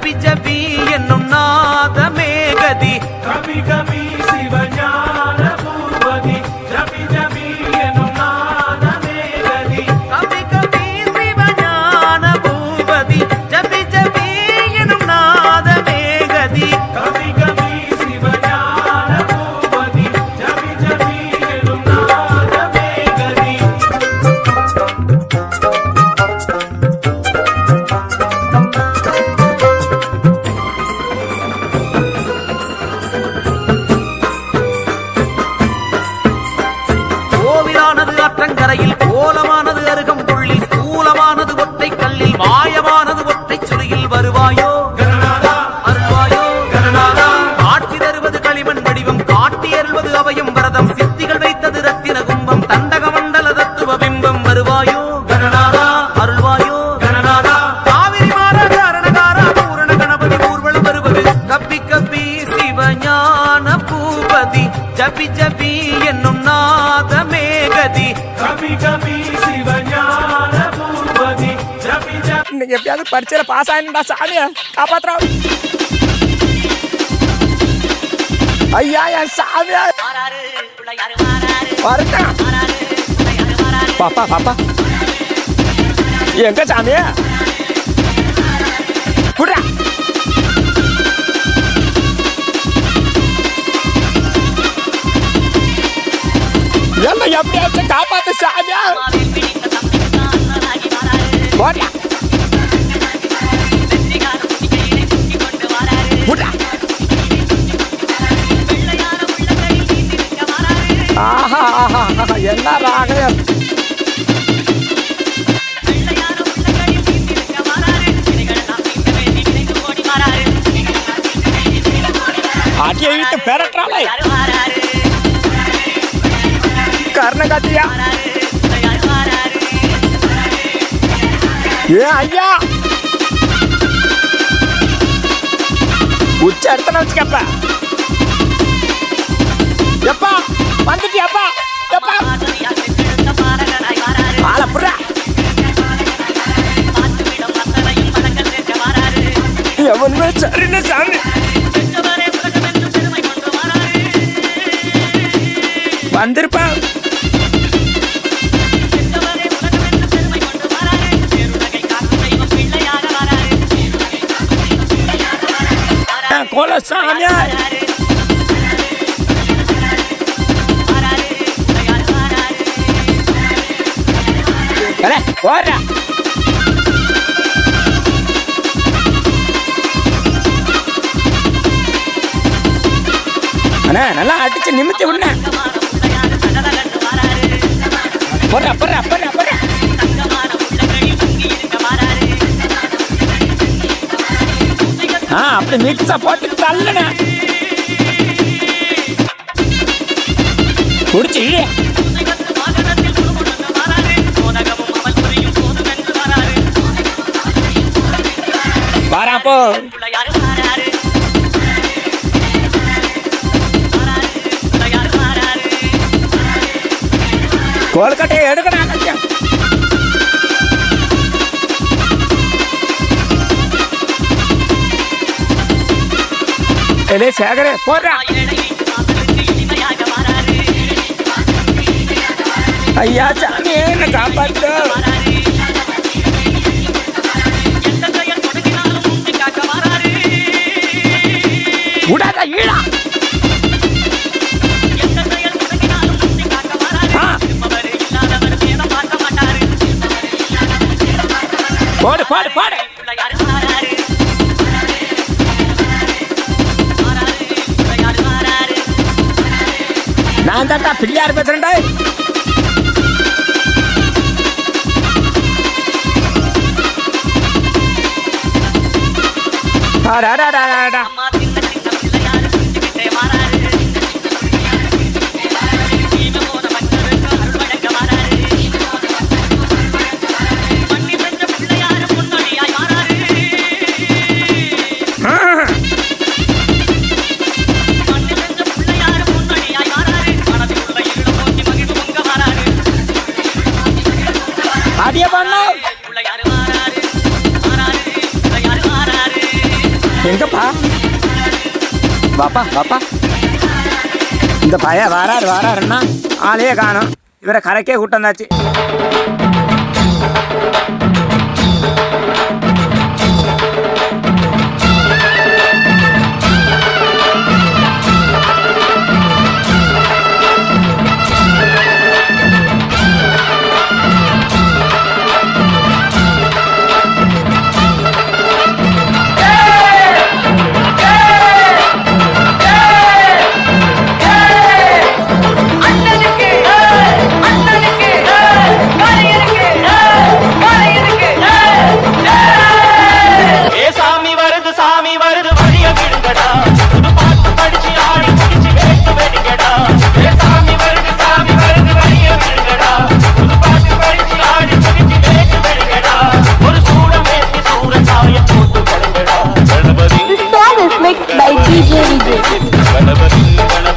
ஜபி ஜபி என்னும் நாதமே கதி. கவி கவி சிவஞான பூபதி ஜபி ஜபி என்னும் நாதமே கதி. கவி கவி சிவஞான பூபதி ஜபி ஜபி என்னும் நாதமே கதி. கவி கவி சிவஞான பூபதி ஜபி ஜபி என்னும் நாதமே கதி. கோவிலானது ஆற்றங்கரையில், கோலமானது அருகம்புள்ளில், ஸ்தூலமானது ஒற்றை கல்லில், மாயமானது ஒற்றை சுழியில். வருவாயோ கணநாதா அருள்வாயோ கணநாதா காட்சி தருவது களிமண் வடிவம், காட்டி அருள்வது அபயம் வரதம், சித்திகள் வைத்தது ரத்தின கும்பம், தண்டக மண்டல தத்துவ பிம்பம். வருவாயோ கணநாதா அருள்வாயோ கணநாதா காவிரி மாறாக அரணகாரா பூரண கணபதி ஊர்வலம் வருவது. கப்பி கப்பி சிவஞான பூபதி ஜபி ஜபி என்னும் நாதமே கதி. கவி கவி சிவஞான பூபதி ஜபி ஜபி. இன்னைக்கு எப்படியாவது பரீட்சையில பாஸ் ஆயிடும்டா சாமி, காப்பாத்துறோம். ஐயா என் சாமி வரட்டும். பாப்பா பாப்பா எங்க சாமி குடுறா. என்ன எப்படியாச்சும் காப்பாத்து சாமியா. போடா குடுறா. ஆஹா ஆஹா ஆஹா என்ன ராகம். அடியை இழுத்து பெறட்டாளே கர்ணகத்தியா. ஏ ஐயா உச்ச எடுத்தன வச்சுக்கப்ப. எப்பா வந்துட்டியாப்பா எப்பா ஆளப்புறா. எவனுமே சரின்னு சாமி வந்திருப்பா. கோல சாமியா ஓடுறா. அண்ணா நல்லா அடிச்சு நிமித்தி விடுன. போடுறா போடுறா போடுறா போடுறா. அப்படி மிக்ஸா போட்டு தள்ளுன குடிச்சு வாராப்போ. கோல்கட்டையை எடுக்கணும். சேகரே போடுறா. ஐயா சாமி என்ன காப்பாத்து. விடாத ஈழா. போடு போடு போடு. நான் தான்டா பிள்ளையார் பேசுறேன்டா. அடிய பண்ண எங்கப்பா வாப்பா வாப்பா இந்த பைய வாராருன்னா ஆளையே காணும் இவரை கரைக்கே கூட்டந்தாச்சு This song is mixed by DJ Vijay.